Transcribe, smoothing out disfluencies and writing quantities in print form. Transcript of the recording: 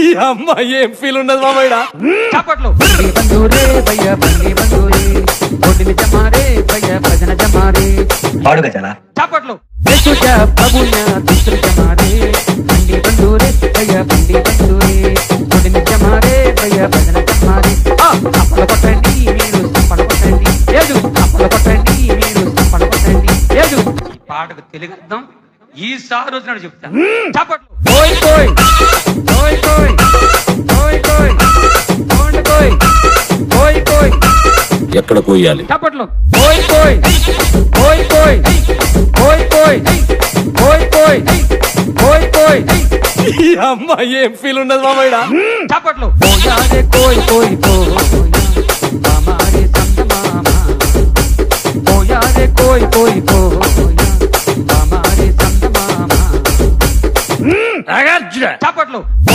ఈ అమ్మ ఏం ఫీల్ ఉన్నది మామయ్య చప్పట్లు బంధురే భయ్య బండి బంధురే ఒడిని జమారే భయ్య భజన జమారే పాడు గజాల చప్పట్లు సుజా బబుల్యా దుష్టు జమారే బండి బంధురే భయ్య బండి బంధురే ఒడిని జమారే భయ్య భజన జమారే అప్పల కొట్టండి మీరు సంపడ కొట్టండి ఏదు అప్పల కొట్టండి మీరు సంపడ కొట్టండి ఏదు పాటకు తెలుగు అర్థం ఈసారి రోజున చెప్తా చప్పట్లు కోయ్ కోయ్ కోయ్ కోయ్ కోయ్ కోయ్ కోండ్ కోయ్ కోయ్ కోయ్ ఎక్కడ కోయాలి చప్పట్లు కోయ్ కోయ్ కోయ్ కోయ్ కోయ్ కోయ్ కోయ్ కోయ్ కోయ్ కోయ్ ఈ అమ్మ ఏం ఫీల్ ఉన్నది మామయ్య చప్పట్లు కోయాలే కోయ్ కోయ్ కోయా మామారే సంత మామా కోయాలే కోయ్ కోయ్ కోయా మామారే సంత మామా నాగార్జున చప్పట్లు